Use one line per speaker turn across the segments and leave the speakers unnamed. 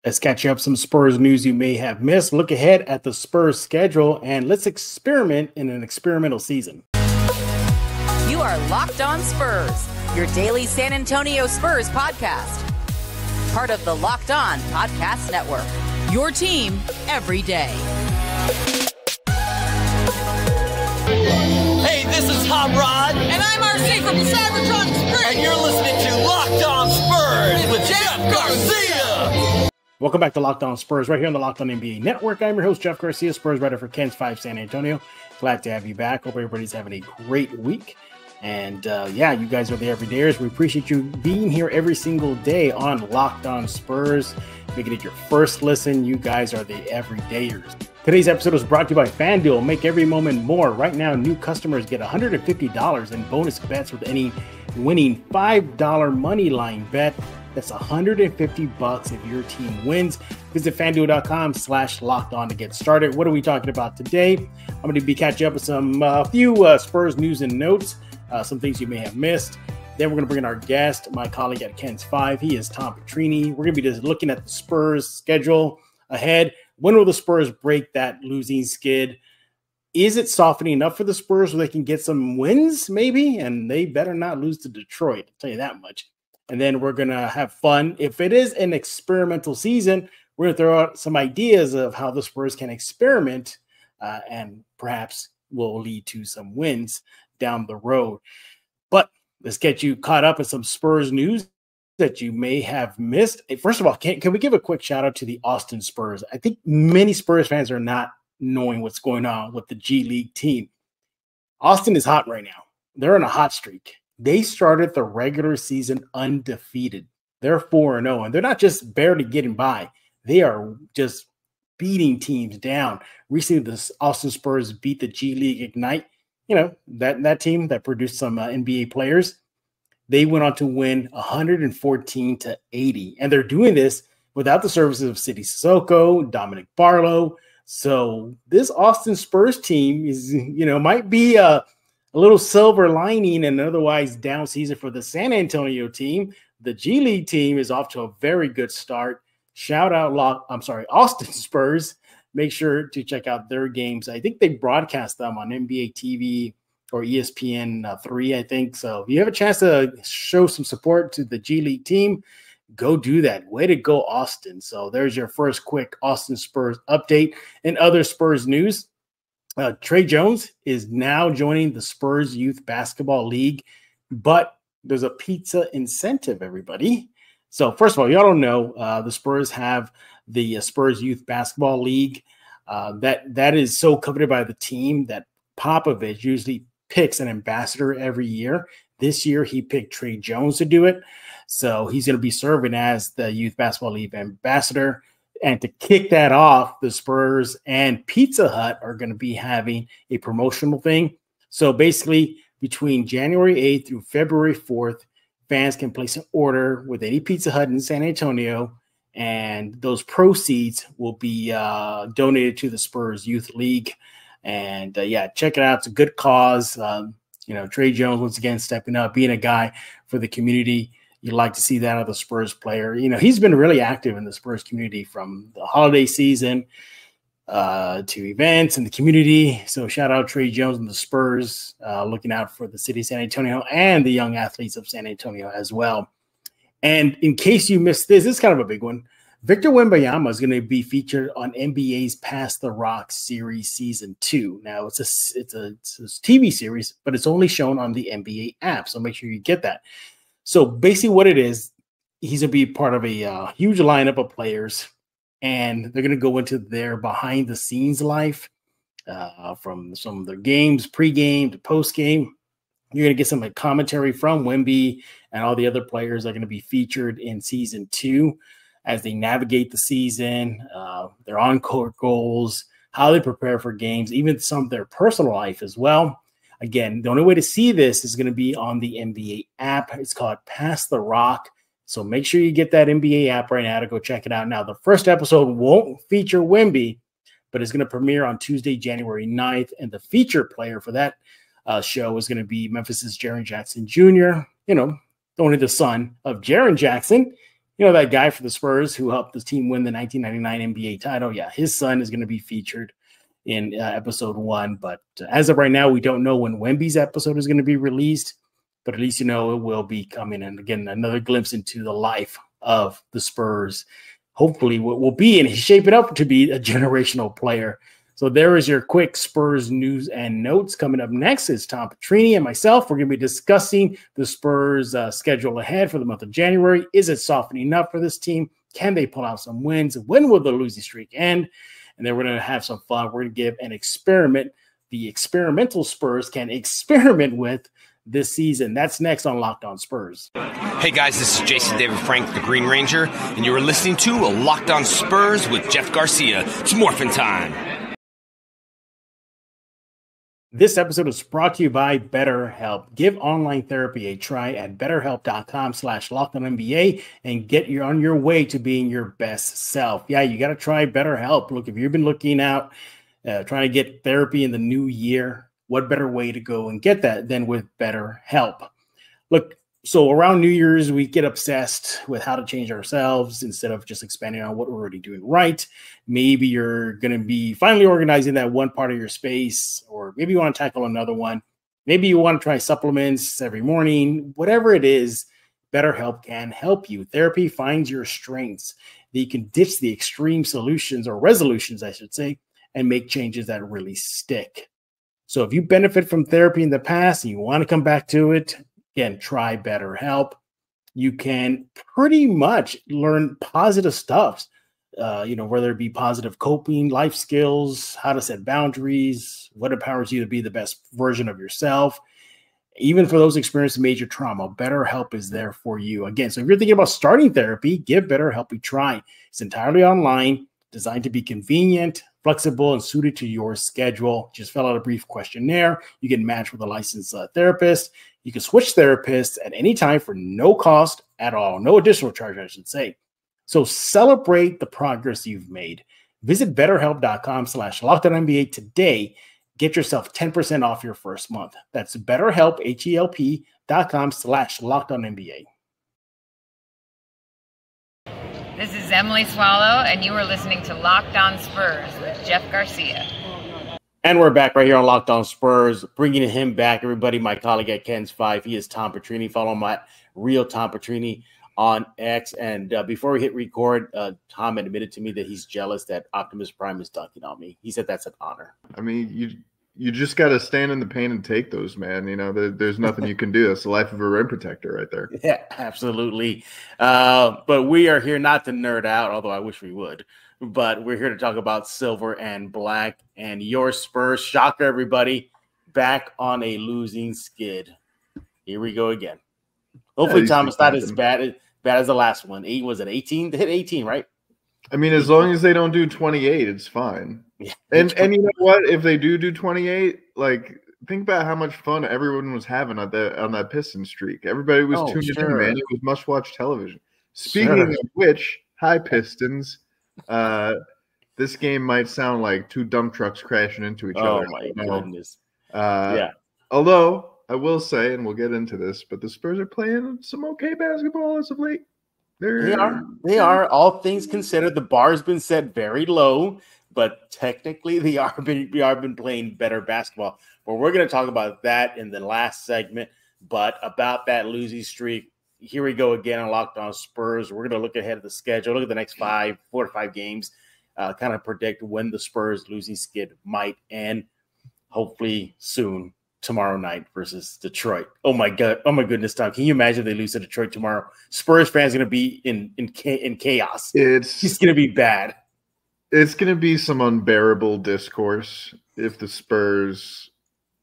Let's catch up some Spurs news you may have missed. Look ahead at the Spurs schedule, and let's experiment in an experimental season.
You are Locked On Spurs, your daily San Antonio Spurs podcast. Part of the Locked On Podcast Network, your team every day.
Hey, this is Hot Rod.
And I'm RC from Cybertron Springs.
And you're listening to Locked On Spurs with Jeff Garcia.
Welcome back to Locked On Spurs, right here on the Locked On NBA Network. I'm your host, Jeff Garcia, Spurs writer for Ken's 5 San Antonio. Glad to have you back. Hope everybody's having a great week. And yeah, you guys are the everydayers. We appreciate you being here every single day on Locked On Spurs. Making it your first listen. You guys are the everydayers. Today's episode is brought to you by FanDuel. Make every moment more. Right now, new customers get $150 in bonus bets with any winning $5 money line bet. That's $150 if your team wins. Visit FanDuel.com/lockedon to get started. What are we talking about today? I'm going to be catching up with some few Spurs news and notes, some things you may have missed. Then we're going to bring in our guest, my colleague at Ken's 5. He is Tom Petrini. We're going to be just looking at the Spurs schedule ahead. When will the Spurs break that losing skid? Is it softening enough for the Spurs where they can get some wins, maybe? And they better not lose to Detroit, I'll tell you that much. And then we're going to have fun. If it is an experimental season, we're going to throw out some ideas of how the Spurs can experiment and perhaps will lead to some wins down the road. But let's get you caught up in some Spurs news that you may have missed. First of all, can we give a quick shout out to the Austin Spurs? I think many Spurs fans are not knowing what's going on with the G League team. Austin is hot right now. They're on a hot streak. They started the regular season undefeated. They're 4-0, and they're not just barely getting by. They are just beating teams down. Recently, the Austin Spurs beat the G League Ignite, that team that produced some NBA players. They went on to win 114-80, and they're doing this without the services of City Sissoko, Dominic Barlow. So this Austin Spurs team is, might be a little silver lining in an otherwise down season for the San Antonio team. The G League team is off to a very good start. Shout out, Austin Spurs. Make sure to check out their games. I think they broadcast them on NBA TV or ESPN 3, I think. So if you have a chance to show some support to the G League team, go do that. Way to go, Austin. So there's your first quick Austin Spurs update. And other Spurs news, Trey Jones is now joining the Spurs Youth Basketball League, but there's a pizza incentive, everybody. So first of all, y'all don't know, the Spurs have the Spurs Youth Basketball League. That is so coveted by the team that Popovich usually picks an ambassador every year. This year, he picked Trey Jones to do it. So he's going to be serving as the Youth Basketball League ambassador. And to kick that off, the Spurs and Pizza Hut are going to be having a promotional thing. So basically, between January 8th through February 4th, fans can place an order with any Pizza Hut in San Antonio, and those proceeds will be donated to the Spurs Youth League. And yeah, check it out. It's a good cause. Trey Jones, once again, stepping up, being a guy for the community. You'd like to see that of the Spurs player. He's been really active in the Spurs community from the holiday season to events in the community. So shout out Trey Jones and the Spurs, looking out for the city of San Antonio and the young athletes of San Antonio as well. And in case you missed this is kind of a big one. Victor Wembanyama is going to be featured on NBA's Pass the Rock series season 2. Now it's a TV series, but it's only shown on the NBA app. So make sure you get that. So basically what it is, he's going to be part of a huge lineup of players, and they're going to go into their behind-the-scenes life from some of their games, pregame to postgame. You're going to get some commentary from Wemby and all the other players that are going to be featured in season 2 as they navigate the season, their on-court goals, how they prepare for games, even some of their personal life as well. Again, the only way to see this is going to be on the NBA app. It's called Pass the Rock. So make sure you get that NBA app right now to go check it out. Now, the first episode won't feature Wemby, but it's going to premiere on Tuesday, January 9th. And the feature player for that show is going to be Memphis's Jaren Jackson Jr., only the son of Jaren Jackson. that guy for the Spurs who helped the team win the 1999 NBA title. Yeah, his son is going to be featured in episode 1. But as of right now, we don't know when Wemby's episode is going to be released, but at least it will be coming. And again, another glimpse into the life of the Spurs. Hopefully what will be, and he's shaping up to be a generational player. So there is your quick Spurs news and notes. Coming up next is Tom Petrini and myself. We're going to be discussing the Spurs schedule ahead for the month of January. Is it softening up for this team? Can they pull out some wins? When will the losing streak end? And then we're going to have some fun. We're going to give an experiment the experimental Spurs can experiment with this season. That's next on Locked On Spurs.
Hey guys, this is Jason David Frank, the Green Ranger, and you are listening to Locked On Spurs with Jeff Garcia. It's morphin' time.
This episode is brought to you by BetterHelp. Give online therapy a try at betterhelp.com/LockedOnNBA and get you on your way to being your best self. Yeah, you got to try BetterHelp. Look, if you've been looking out, trying to get therapy in the new year, what better way to go and get that than with BetterHelp? Look, so around New Year's, we get obsessed with how to change ourselves instead of just expanding on what we're already doing right. Maybe you're going to be finally organizing that one part of your space, or maybe you want to tackle another one. Maybe you want to try supplements every morning. Whatever it is, BetterHelp can help you. Therapy finds your strengths. You can ditch the extreme solutions, or resolutions, I should say, and make changes that really stick. So if you benefit from therapy in the past and you want to come back to it, again, try BetterHelp. You can pretty much learn positive stuff, whether it be positive coping, life skills, how to set boundaries, what empowers you to be the best version of yourself. Even for those experiencing major trauma, BetterHelp is there for you. Again, so if you're thinking about starting therapy, give BetterHelp a try. It's entirely online, designed to be convenient, flexible, and suited to your schedule. Just fill out a brief questionnaire. You get matched with a licensed therapist. You can switch therapists at any time for no cost at all. No additional charge, I should say. So celebrate the progress you've made. Visit betterhelp.com/LockedOnNBA today. Get yourself 10% off your first month. That's BetterHelp, HELP.com/LockedOnNBA.
This is Emily Swallow, and you are listening to Locked On Spurs with Jeff Garcia.
And we're back right here on Locked On Spurs, bringing him back, everybody. My colleague at Ken's 5, he is Tom Petrini. Follow him at Real Tom Petrini on X. And before we hit record, Tom admitted to me that he's jealous that Optimus Prime is dunking on me. He said that's an honor.
I mean, you just got to stand in the pain and take those, man. You know, there's nothing you can do. That's the life of a rim protector right there.
Yeah, absolutely. But we are here not to nerd out, although I wish we would. But we're here to talk about silver and black and your Spurs. Shocker, everybody. Back on a losing skid. Here we go again. Hopefully, Tom, it's not as bad as the last one. Was it 18? They hit 18, right?
I mean, as long as they don't do 28, it's fine. Yeah. And you know what? If they do 28, like, think about how much fun everyone was having on that Piston streak. Everybody was tuned in, man. It was must-watch television. Speaking of which, hi, Pistons. This game might sound like two dump trucks crashing into each other.
Oh, my goodness.
Yeah. Although, I will say, and we'll get into this, but the Spurs are playing some okay basketball as of late.
They are. All things considered, the bar's been set very low, but technically we are been playing better basketball. But we're going to talk about that in the last segment. But about that losing streak, here we go again on Locked On Spurs. We're going to look ahead at the schedule, look at the next 4 to 5 games, kind of predict when the Spurs losing skid might end. Hopefully soon. Tomorrow night versus Detroit. Oh my goodness, Tom! Can you imagine if they lose to Detroit tomorrow? Spurs fans are going to be in chaos. It's going to be bad.
It's going to be some unbearable discourse if the Spurs,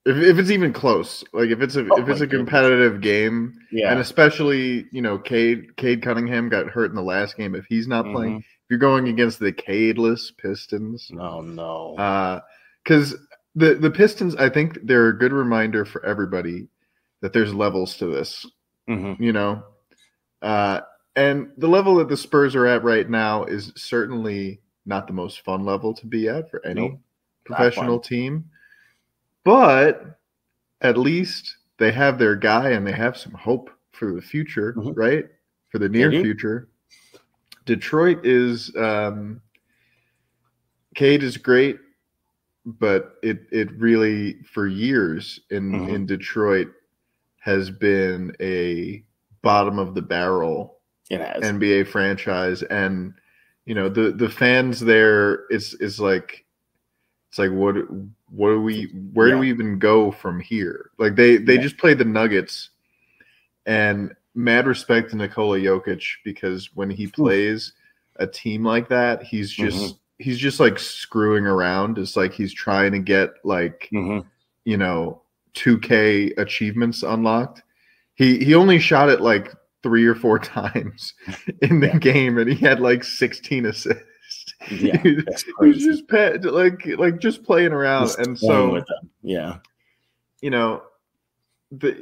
if it's even close. Like if it's a competitive game, yeah. And especially Cade Cunningham got hurt in the last game. If he's not playing, if you're going against the Cadeless Pistons,
no,
because. The Pistons, I think they're a good reminder for everybody that there's levels to this, and the level that the Spurs are at right now is certainly not the most fun level to be at for any professional team, but at least they have their guy and they have some hope for the future, right? For the near future. Detroit is Cade is great, but it really for years in Detroit has been a bottom of the barrel NBA franchise, and the fans there it's like what do we where do we even go from here? Like they just played the Nuggets, and mad respect to Nikola Jokic, because when he plays a team like that, he's just like screwing around. It's like he's trying to get like 2K achievements unlocked. He only shot it like 3 or 4 times in the game, and he had like 16 assists. Yeah, he was just just playing around, just and so with them.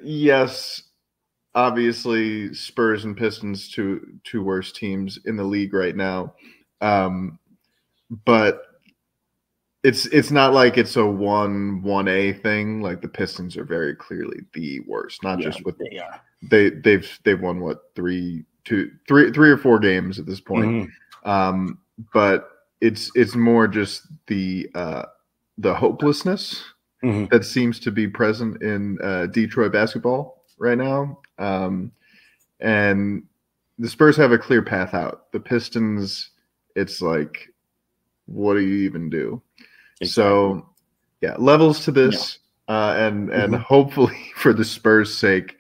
Yes, obviously Spurs and Pistons two worst teams in the league right now, but it's not like it's a 1A thing. Like the Pistons are very clearly the worst, not just with they are. They've won what 3 or 4 games at this point. But it's more just the hopelessness that seems to be present in Detroit basketball right now. And the Spurs have a clear path out. The Pistons, it's like, what do you even do? Exactly. So, levels to this, and hopefully for the Spurs' sake,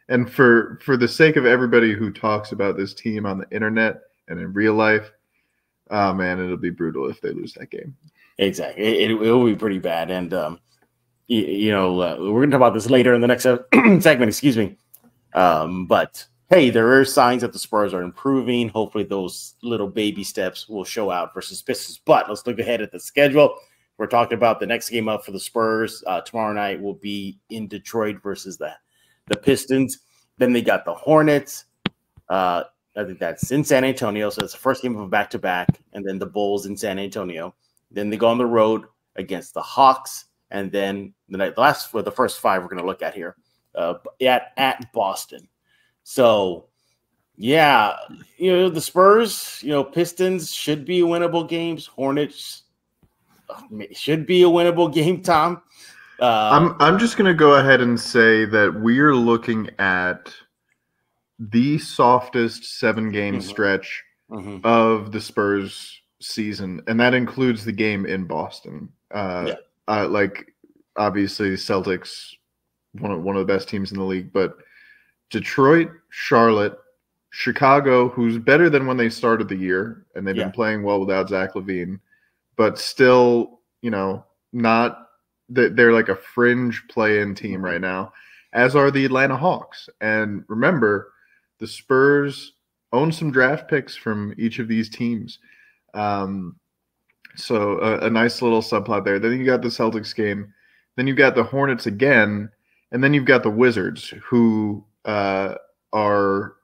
and for the sake of everybody who talks about this team on the internet and in real life, oh man, it'll be brutal if they lose that game.
Exactly, it will be pretty bad, and we're going to talk about this later in the next segment. Excuse me, but hey, there are signs that the Spurs are improving. Hopefully, those little baby steps will show out versus Pistons. But let's look ahead at the schedule. We're talking about the next game up for the Spurs. Tomorrow night will be in Detroit versus the Pistons. Then they got the Hornets. I think that's in San Antonio. So it's the first game of a back-to-back. And then the Bulls in San Antonio. Then they go on the road against the Hawks. And then the first 5 we're going to look at here at Boston. So, the Spurs, Pistons should be winnable games. Hornets should be a winnable game, Tom.
I'm just going to go ahead and say that we're looking at the softest 7-game stretch of the Spurs season, and that includes the game in Boston. Like obviously Celtics, one of the best teams in the league, but Detroit, Charlotte, Chicago, who's better than when they started the year, and they've been playing well without Zach LaVine, but still, not that they're like a fringe play-in team right now, as are the Atlanta Hawks. And remember, the Spurs own some draft picks from each of these teams. So a nice little subplot there. Then you got the Celtics game. Then you've got the Hornets again. And then you've got the Wizards, who are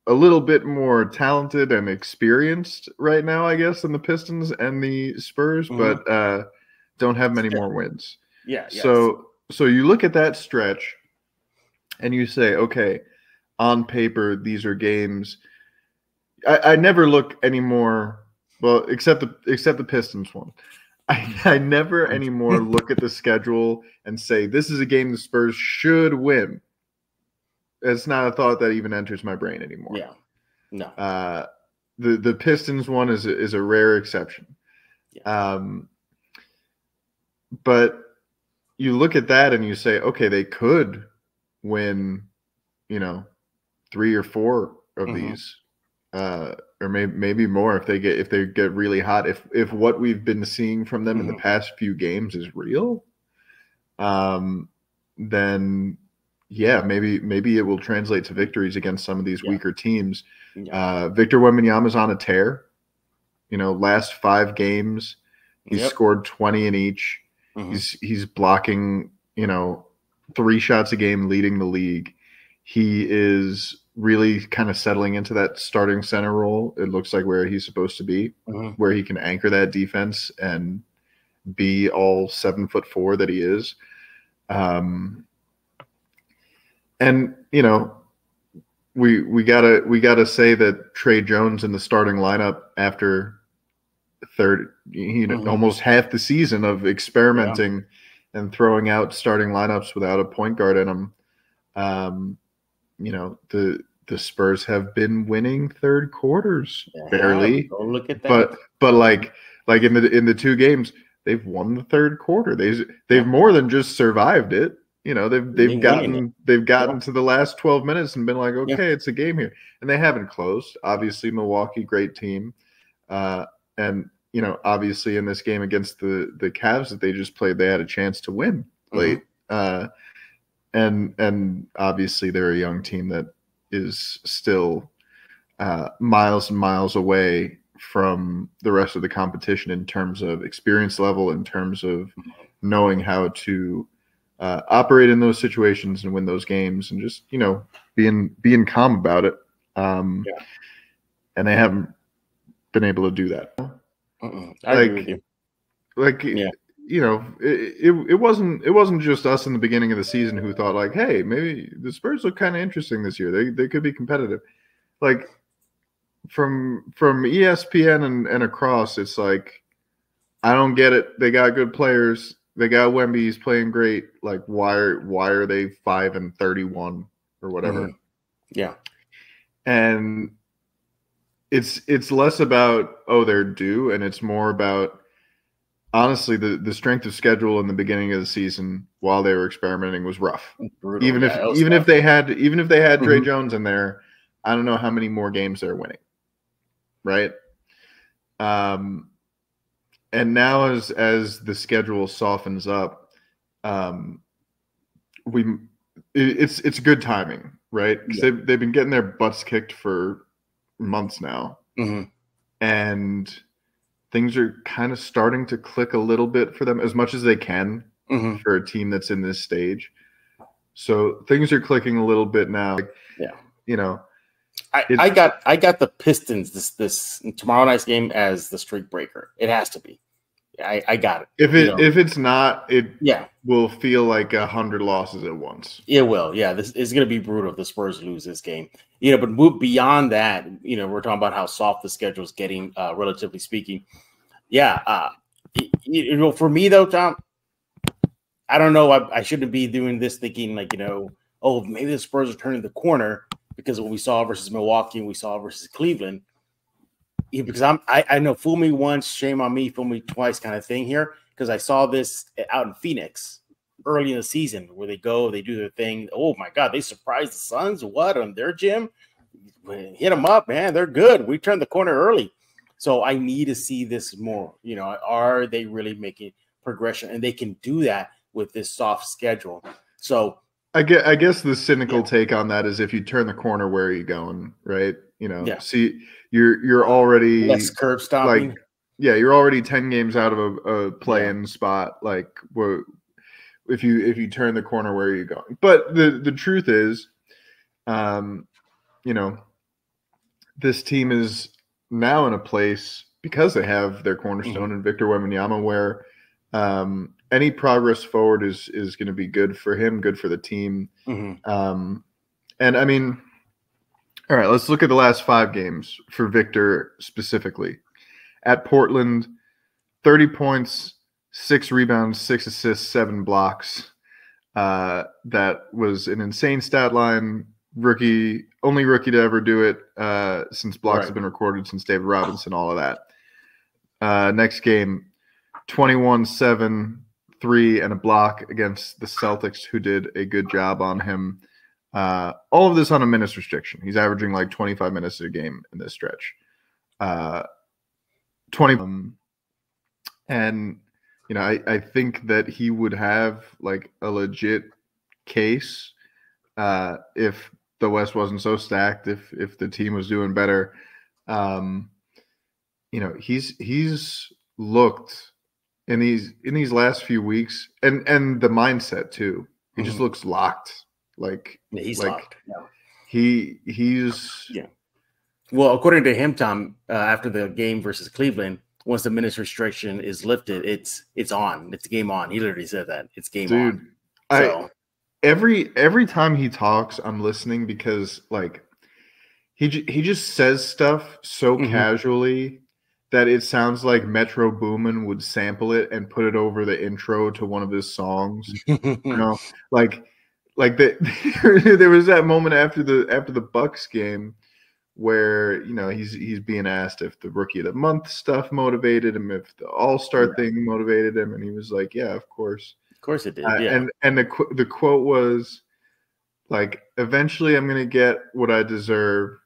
a little bit more talented and experienced right now, I guess, than the Pistons and the Spurs, but don't have many more wins. So you look at that stretch and you say, okay, on paper, these are games. I never look anymore. Well, except the Pistons one. I never anymore look at the schedule and say, this is a game the Spurs should win. It's not a thought that even enters my brain anymore.
Yeah. No.
The Pistons one is a rare exception. Yeah. But you look at that and you say, okay, they could win, 3 or 4 of these. Or maybe more if they get really hot. If what we've been seeing from them in the past few games is real, then maybe it will translate to victories against some of these weaker teams. Victor Wembanyama's on a tear. Last 5 games, he's scored 20 in each. He's blocking 3 shots a game, leading the league. He is really kind of settling into that starting center role. It looks like where he's supposed to be, where he can anchor that defense and be all 7'4" that he is. And we gotta say that Trey Jones in the starting lineup after almost half the season of experimenting and throwing out starting lineups without a point guard in them. The Spurs have been winning third quarters barely.
Go look at that.
But like in the 2 games, they've won the third quarter. They've more than just survived it. They've gotten to the last 12 minutes and been like, okay, it's a game here. And they haven't closed. Obviously, Milwaukee, great team. And obviously in this game against the Cavs that they just played, they had a chance to win late. And obviously they're a young team that is still miles and miles away from the rest of the competition in terms of experience level, in terms of knowing how to operate in those situations and win those games, and just being calm about it. And they haven't been able to do that.
I agree with you.
It wasn't just us in the beginning of the season who thought like, hey, maybe the Spurs look kind of interesting this year. They could be competitive. Like from ESPN and across, it's like, I don't get it. They got good players. They got Wemby. He's playing great. Like, why are they 5-31 or whatever?
Yeah.
And it's less about, they're due, and it's more about, honestly, the strength of schedule in the beginning of the season while they were experimenting was rough.
Brutal.
Even if they had Trey Jones in there, I don't know how many more games they're winning. Right? And now as the schedule softens up, it's good timing, right? Because they've been getting their butts kicked for months now. And things are kind of starting to click a little bit for them, as much as they can for a team that's in this stage. So things are clicking a little bit now.
I got the Pistons this tomorrow night's game as the streak breaker. It has to be. I got it.
If it's not, it will feel like 100 losses at once.
It will. Yeah, this is going to be brutal if the Spurs lose this game. But move beyond that. We're talking about how soft the schedule is getting, relatively speaking. For me though, Tom, I don't know. I shouldn't be doing this thinking like, maybe the Spurs are turning the corner because of what we saw versus Milwaukee and we saw versus Cleveland. Because I know fool me once, shame on me, fool me twice kind of thing here. Because I saw this out in Phoenix early in the season where they do their thing. Oh my God, they surprised the Suns. What, on their gym? Hit them up, man. They're good. We turned the corner early. So I need to see this more. Are they really making progression? And they can do that with this soft schedule. So
I guess the cynical take on that is, if you turn the corner, where are you going? Right? See, you're already
less curb stopping.
You're already 10 games out of a play-in spot. Like, if you turn the corner, where are you going? But the truth is, this team is now in a place, because they have their cornerstone in Victor Wembanyama, where any progress forward is going to be good for him, good for the team. And I mean, all right, let's look at the last 5 games for Victor specifically. At Portland, 30 points, 6 rebounds, 6 assists, 7 blocks. That was an insane stat line. Only rookie to ever do it since blocks have been recorded since David Robinson, all of that. Next game, 21-7, 3 and a block against the Celtics, who did a good job on him. All of this on a minutes restriction. He's averaging like 25 minutes a game in this stretch. 20. And, I think that he would have like a legit case if the West wasn't so stacked, if the team was doing better. He's looked in these last few weeks, and the mindset too. He just looks locked. Like
he's
like
locked.
He's
Well, according to him, Tom, after the game versus Cleveland, once the minutes restriction is lifted, it's on. It's game on. He literally said that. It's game on. So
every time he talks, I'm listening, because like he just says stuff so casually that it sounds like Metro Boomin would sample it and put it over the intro to one of his songs. You know, like there was that moment after the Bucks game where, you know, he's being asked if the Rookie of the Month stuff motivated him, if the All-Star thing motivated him, and he was like, "Yeah, of course
it did." Yeah,
and the quote was like, "Eventually, I'm going to get what I deserve.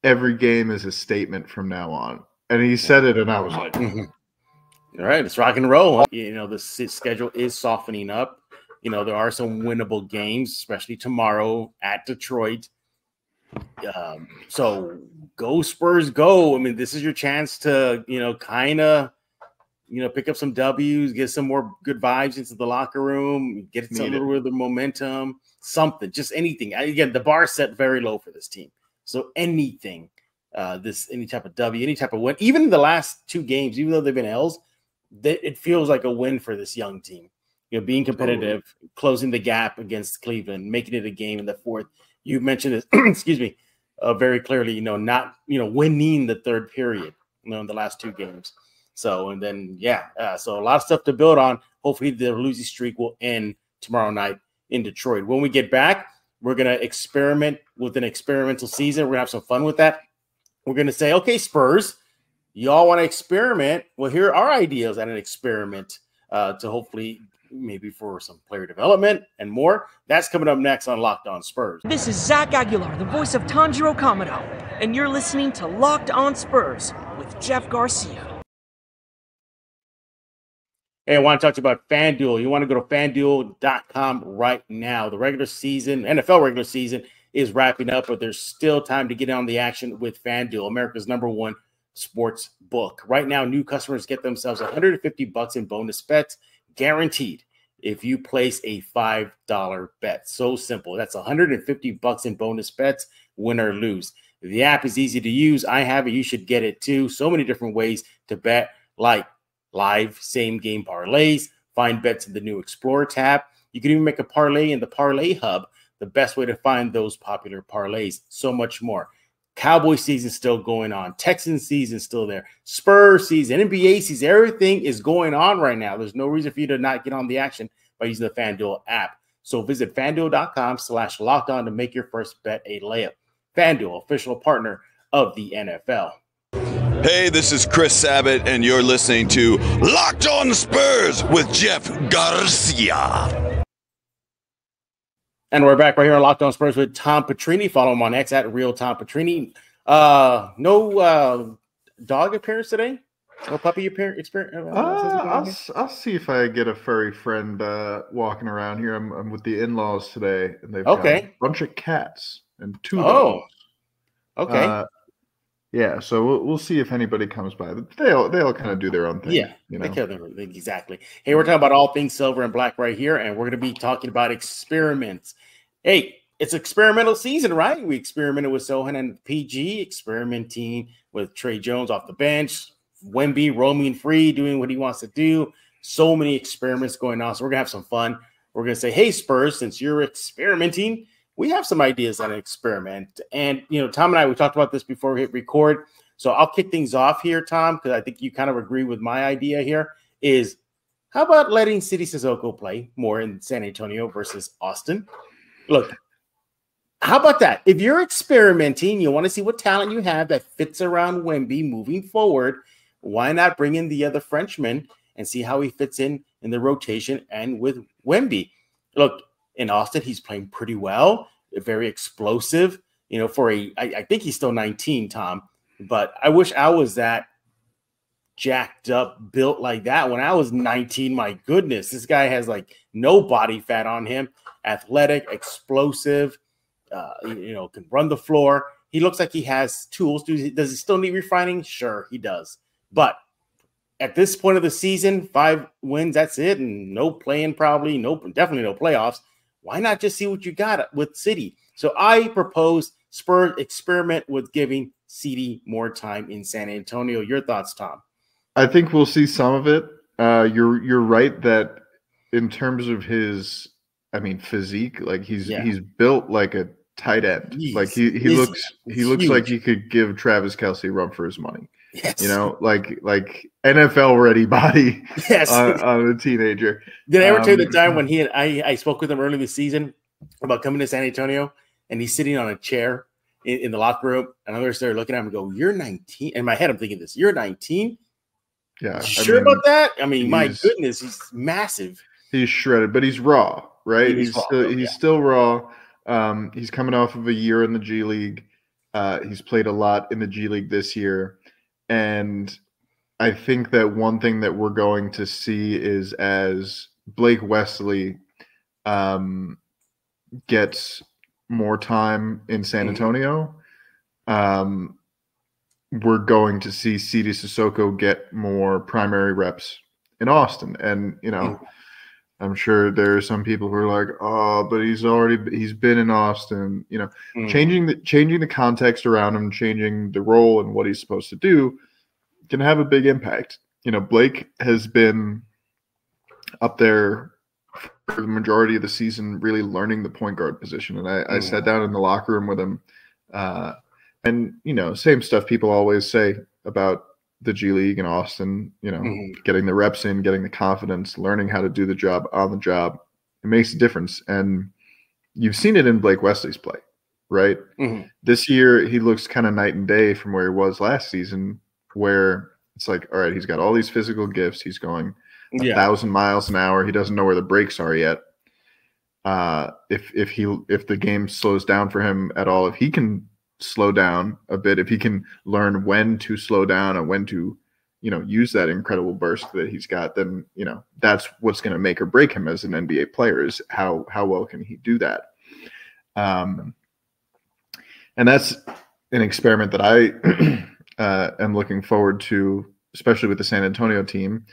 Every game is a statement from now on." And he said it, and I was like,
all right, it's rock and roll. You know, the schedule is softening up. You know, there are some winnable games, especially tomorrow at Detroit. So go Spurs, go. I mean, this is your chance to, you know, kind of, you know, pick up some W's, get some more good vibes into the locker room, get some little bit of momentum, something, just anything. Again, the bar is set very low for this team. So anything. Any type of W, any type of win, even in the last 2 games, even though they've been L's, it feels like a win for this young team. You know, being competitive, closing the gap against Cleveland, making it a game in the fourth. You mentioned this, excuse me, very clearly. You know, not winning the third period. You know, in the last 2 games. So and then so a lot of stuff to build on. Hopefully, the losing streak will end tomorrow night in Detroit. When we get back, we're gonna experiment with an experimental season. We're gonna have some fun with that. We're going to say, okay, Spurs, y'all want to experiment? Well, here are our ideas at an experiment to hopefully maybe for some player development and more. That's coming up next on Locked On Spurs.
This is Zach Aguilar, the voice of Tanjiro Kamado, and you're listening to Locked On Spurs with Jeff Garcia.
Hey, I want to talk to you about FanDuel. You want to go to FanDuel.com right now. The regular season, NFL regular season, is wrapping up, but there's still time to get on the action with FanDuel, America's #1 sports book. Right now, new customers get themselves $150 in bonus bets guaranteed if you place a $5 bet. So simple. That's $150 in bonus bets, win or lose. The app is easy to use. I have it. You should get it too. So many different ways to bet, like live same game parlays, find bets in the new Explorer tab. You can even make a parlay in the Parlay Hub, the best way to find those popular parlays, so much more. Cowboy season still going on. Texans season still there. Spurs season, NBA season, everything is going on right now. There's no reason for you to not get on the action by using the FanDuel app. So visit FanDuel.com/lockedon to make your first bet a layup. FanDuel, official partner of the NFL.
Hey, this is Chris Sabat, and you're listening to Locked On Spurs with Jeff Garcia.
And we're back right here on Locked On Spurs with Tom Petrini. Follow him on X at Real Tom Petrini. No dog appearance today? No puppy appearance?
I'll see if I get a furry friend walking around here. I'm with the in-laws today, and they've got a bunch of cats and 2 dogs.
Okay.
Yeah, so we'll see if anybody comes by. They'll kind of do their own thing.
Yeah, you know? Exactly. Hey, we're talking about all things silver and black right here, and we're going to be talking about experiments. Hey, it's experimental season, right? We experimented with Sohan and PG, experimenting with Trey Jones off the bench, Wemby roaming free, doing what he wants to do. So many experiments going on, so we're going to have some fun. We're going to say, hey, Spurs, since you're experimenting, we have some ideas on an experiment. And, you know, Tom and I, we talked about this before we hit record. So I'll kick things off here, Tom, because I think you kind of agree with my idea here, is how about letting City Sissoko play more in San Antonio versus Austin? Look, how about that? If you're experimenting, you want to see what talent you have that fits around Wemby moving forward, why not bring in the other Frenchman and see how he fits in the rotation and with Wemby? Look, in Austin, he's playing pretty well, very explosive. You know, I think he's still 19, Tom, but I wish I was that jacked up, built like that when I was 19. My goodness, this guy has like no body fat on him, athletic, explosive, can run the floor. He looks like he has tools. Does he still need refining? Sure, he does. But at this point of the season, 5 wins, that's it, and no playing probably, definitely no playoffs. Why not just see what you got with City? So I propose Spurs experiment with giving City more time in San Antonio. Your thoughts, Tom?
I think we'll see some of it. You're right that in terms of his, physique, like he's built like a tight end. Like he looks
huge.
like he could give Travis Kelce a run for his money.
Yes.
You know, like NFL ready body.
Yes.
On a teenager.
Did I ever tell you the time when I spoke with him early this season about coming to San Antonio, and he's sitting on a chair in the locker room, and others there looking at him and go, "You're 19." In my head, I'm thinking this: "You're 19."
Yeah.
Sure about that? I mean, my goodness, he's massive.
He's shredded, but he's raw, right? He's still raw. He's coming off of a year in the G League. He's played a lot in the G League this year. And I think that one thing that we're going to see is as Blake Wesley gets more time in San Antonio, we're going to see Sidi Sissoko get more primary reps in Austin. And, you know, I'm sure there are some people who are like, oh, but he's been in Austin, you know, changing the context around him, changing the role and what he's supposed to do can have a big impact. You know, Blake has been up there for the majority of the season, really learning the point guard position. And I sat down in the locker room with him, and, you know, same stuff people always say about the G League in Austin, you know, getting the reps in, getting the confidence, learning how to do the job on the job. It makes a difference. And you've seen it in Blake Wesley's play, right? This year, he looks kind of night and day from where he was last season, where it's like, all right, he's got all these physical gifts. He's going 1,000 miles an hour. He doesn't know where the brakes are yet. If the game slows down for him at all, if he can slow down a bit, if he can learn when to slow down and when to, you know, use that incredible burst that he's got, then, you know, that's what's going to make or break him as an NBA player, is how well can he do that. And that's an experiment that I am looking forward to, especially with the San Antonio team,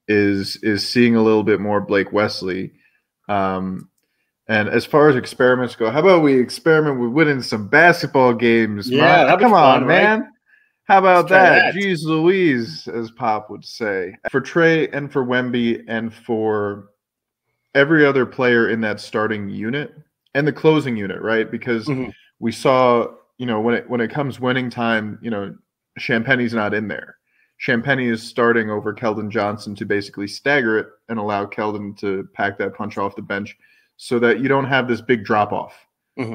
is seeing a little bit more Blake Wesley. And as far as experiments go, how about we experiment with winning some basketball games?
Yeah,
come on,
fun,
man.
Right?
How about that? Jeez Louise, as Pop would say. For Trey and for Wemby and for every other player in that starting unit and the closing unit, right? Because we saw, you know, when it comes winning time, you know, Champagne's not in there. Champagne is starting over Keldon Johnson to basically stagger it and allow Keldon to pack that punch off the bench, so that you don't have this big drop-off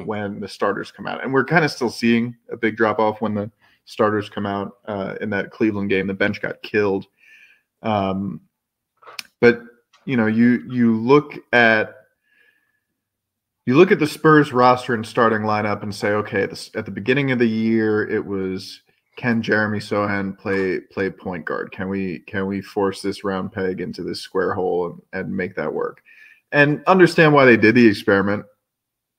when the starters come out. And we're kind of still seeing a big drop-off when the starters come out in that Cleveland game. The bench got killed. But, you know, you look at the Spurs roster and starting lineup and say, okay, at the beginning of the year, it was, can Jeremy Sohan play point guard? Can we force this round peg into this square hole and make that work? And understand why they did the experiment.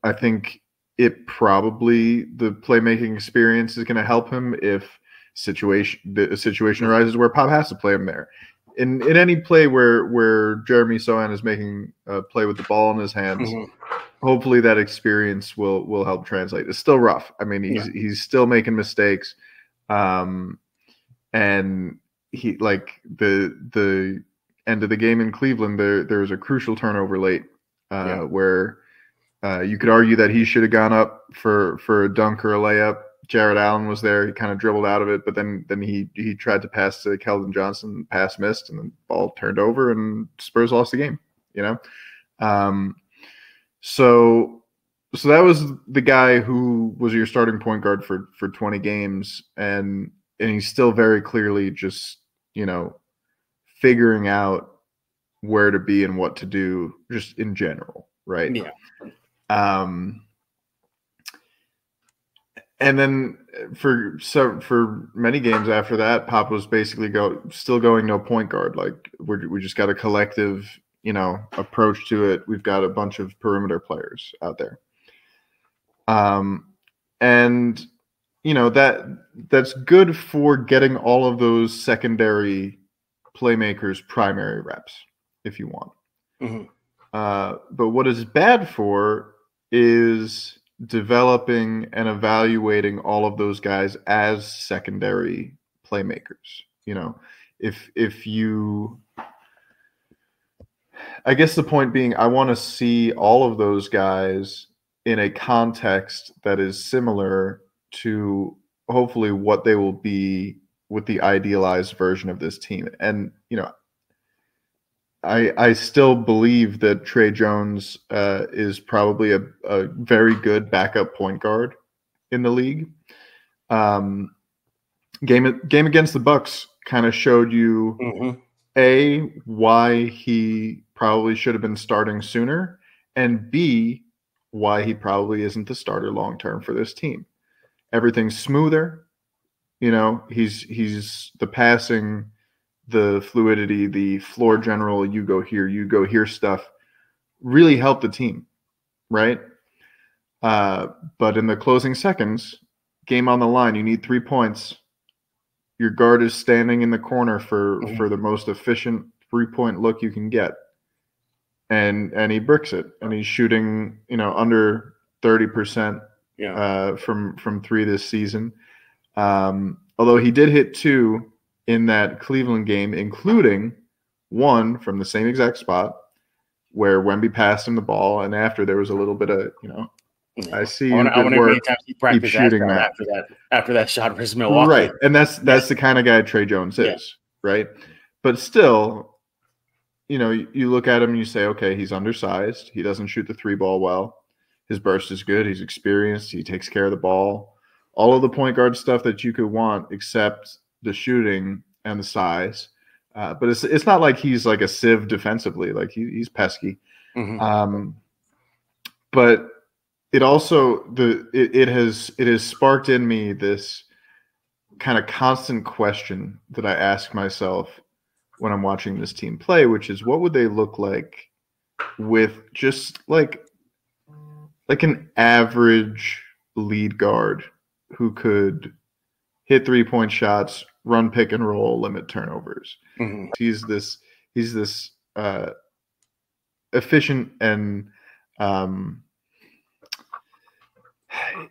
I think it probably, the playmaking experience is going to help him if a situation arises where Pop has to play him there. In any play where Jeremy Sohan is making a play with the ball in his hands, hopefully that experience will help translate. It's still rough. I mean, he's still making mistakes. And he, like, the end of the game in Cleveland, there was a crucial turnover late where you could argue that he should have gone up for a dunk or a layup. Jared Allen was there. He kind of dribbled out of it, but then he tried to pass to Keldon Johnson. Pass missed, and the ball turned over, and Spurs lost the game. You know, so that was the guy who was your starting point guard for 20 games, and he's still very clearly just, you know, figuring out where to be and what to do just in general, right?
Yeah.
And then for many games after that, Pop was basically still going no point guard. Like, we just got a collective, you know, approach to it. We've got a bunch of perimeter players out there. And, you know, that's good for getting all of those secondary playmakers primary reps if you want. But what is bad for is developing and evaluating all of those guys as secondary playmakers. You know, if you, I guess the point being, I want to see all of those guys in a context that is similar to hopefully what they will be with the idealized version of this team. And, I still believe that Trey Jones is probably a very good backup point guard in the league. Game against the Bucks kind of showed you A, why he probably should have been starting sooner, and B, why he probably isn't the starter long term for this team. Everything's smoother. He's the passing, the fluidity, the floor general, you go here stuff really helped the team, right? But in the closing seconds, game on the line, you need 3 points. Your guard is standing in the corner for the most efficient 3-point look you can get. And he bricks it. And he's shooting, under 30% from 3 this season. Although he did hit 2 in that Cleveland game, including 1 from the same exact spot where Wemby passed him the ball, and after there was a little bit of, I see. I wonder how many times he practiced shooting that
after that shot versus Milwaukee.
Right, and that's the kind of guy Trey Jones is, right? But still, you look at him and you say, okay, he's undersized. He doesn't shoot the 3 ball well. His burst is good. He's experienced. He takes care of the ball. All of the point guard stuff that you could want, except the shooting and the size. But it's not like he's like a sieve defensively. Like he's pesky. But it also it has sparked in me this kind of constant question that I ask myself when I'm watching this team play, which is what would they look like with just like an average lead guard who could hit 3-point shots, run pick and roll, limit turnovers. He's this efficient and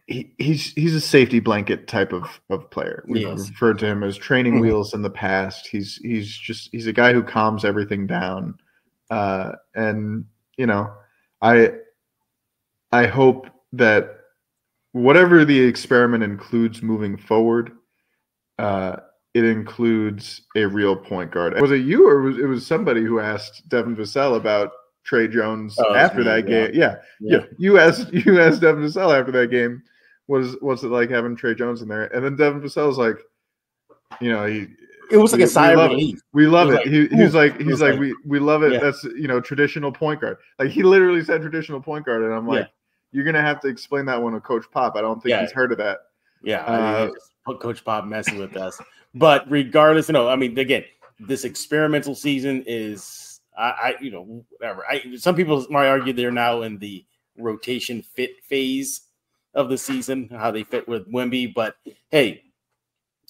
he's a safety blanket type of player. We've referred to him as training wheels in the past. He's a guy who calms everything down. And I hope that whatever the experiment includes moving forward, it includes a real point guard. Was it you or it was somebody who asked Devin Vassell about Trey Jones after that game? Yeah. You asked Devin Vassell after that game, what's it like having Trey Jones in there? And then Devin Vassell was like,
it was like a sigh of relief.
We love it. He's like, we love it. Yeah. That's traditional point guard. Like he literally said traditional point guard, and I'm like, you're gonna have to explain that one to Coach Pop. I don't think he's heard of that.
Yeah, Coach Pop messing with us. But regardless, again, this experimental season is, whatever. Some people might argue they're now in the rotation fit phase of the season, how they fit with Wemby. But hey,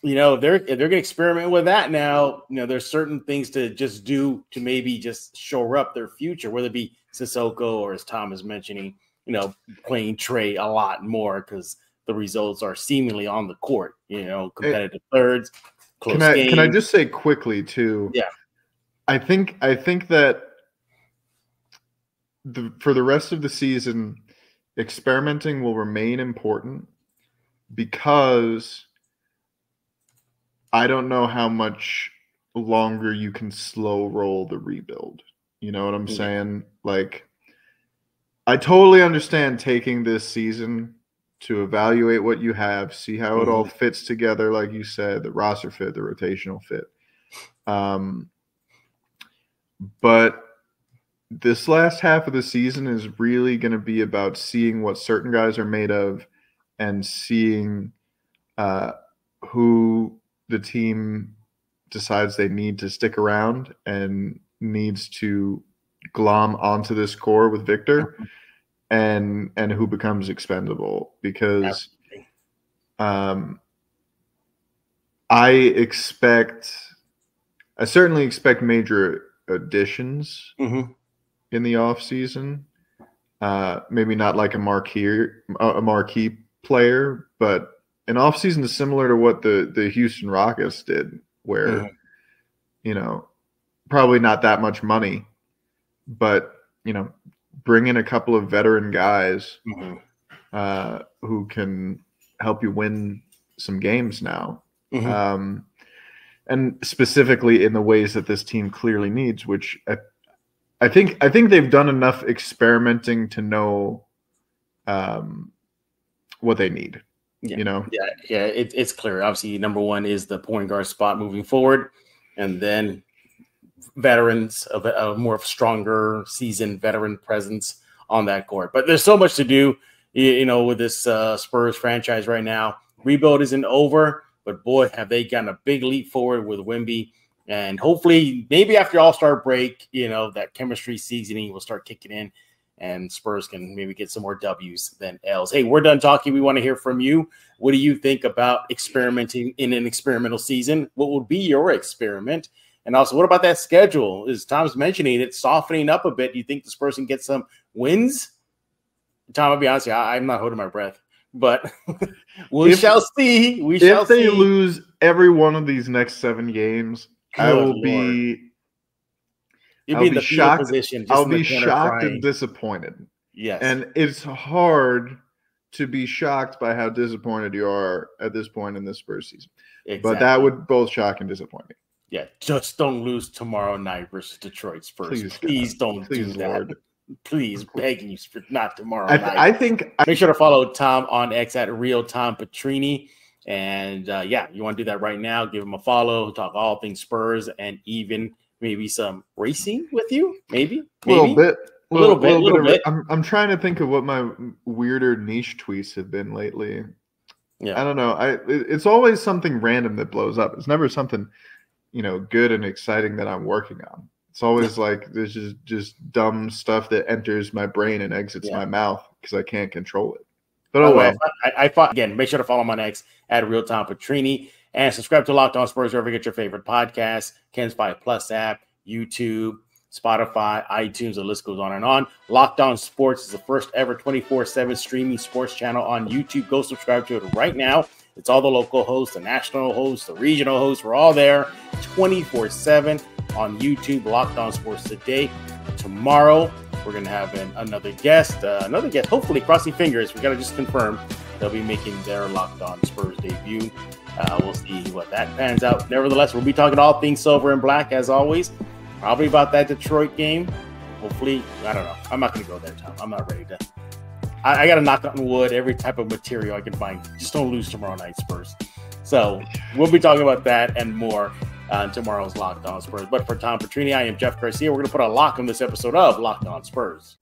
if they're going to experiment with that now, there's certain things to just do to maybe just shore up their future, whether it be Sissoko or, as Tom is mentioning, playing Trey a lot more because the results are seemingly on the court, competitive thirds, close games.
Can I just say quickly too?
Yeah.
I think that for the rest of the season, experimenting will remain important because I don't know how much longer you can slow roll the rebuild. You know what I'm saying? Like, I totally understand taking this season to evaluate what you have, see how it all fits together, like you said, the roster fit, the rotational fit. But this last half of the season is really going to be about seeing what certain guys are made of and seeing who the team decides they need to stick around and needs to glom onto this core with Victor and who becomes expendable, because I certainly expect major additions in the offseason. Maybe not like a marquee player, but an offseason is similar to what the Houston Rockets did, where probably not that much money, but bring in a couple of veteran guys who can help you win some games now.
Mm-hmm.
And specifically in the ways that this team clearly needs, which I think they've done enough experimenting to know what they need.
Yeah. It's clear. Obviously, number one is the point guard spot moving forward, and then veterans of a more stronger seasoned veteran presence on that court. But there's so much to do, with this Spurs franchise right now. Rebuild isn't over, but boy, have they gotten a big leap forward with Wemby. And hopefully, maybe after All-Star break, that chemistry seasoning will start kicking in, and Spurs can maybe get some more W's than L's. Hey, we're done talking. We want to hear from you. What do you think about experimenting in an experimental season? What would be your experiment? And also, what about that schedule? As Tom's mentioning, it's softening up a bit. Do you think the Spurs can get some wins? Tom, I'll be honest, I'm not holding my breath, but we shall see.
If they lose every one of these next 7 games, I'll be in the shocked position. I'll be shocked and disappointed.
Yes,
and it's hard to be shocked by how disappointed you are at this point in the Spurs season. Exactly. But that would both shock and disappoint me.
Yeah, just don't lose tomorrow night versus Detroit Spurs. Please don't do that. Lord. Please, begging you, not tomorrow night.
I think
make sure to follow Tom on X at Real Tom Petrini. And you want to do that right now. Give him a follow. Talk all things Spurs and even maybe some racing with you. Maybe
a little bit.
bit.
I'm trying to think of what my weirder niche tweets have been lately. Yeah, I don't know. It's always something random that blows up. It's never something good and exciting that I'm working on. It's always like there's just dumb stuff that enters my brain and exits my mouth because I can't control it. But
again, make sure to follow him on X at Real Tom Petrini and subscribe to Locked On Spurs wherever you get your favorite podcasts, Ken's 5+ app, YouTube, Spotify, iTunes, the list goes on and on. Locked On Sports is the first ever 24/7 streaming sports channel on YouTube. Go subscribe to it right now. It's all the local hosts, the national hosts, the regional hosts. We're all there 24/7 on YouTube. Locked On Sports today. Tomorrow, we're going to have another guest, hopefully crossing fingers. We got to just confirm they'll be making their Locked On Spurs debut. We'll see what that pans out. Nevertheless, we'll be talking all things silver and black as always. Probably about that Detroit game. Hopefully, I don't know. I'm not going to go there, Tom. I'm not ready to. I got to knock on wood, every type of material I can find. Just don't lose tomorrow night, Spurs. So we'll be talking about that and more on tomorrow's Locked On Spurs. But for Tom Petrini, I am Jeff Garcia. We're going to put a lock on this episode of Locked On Spurs.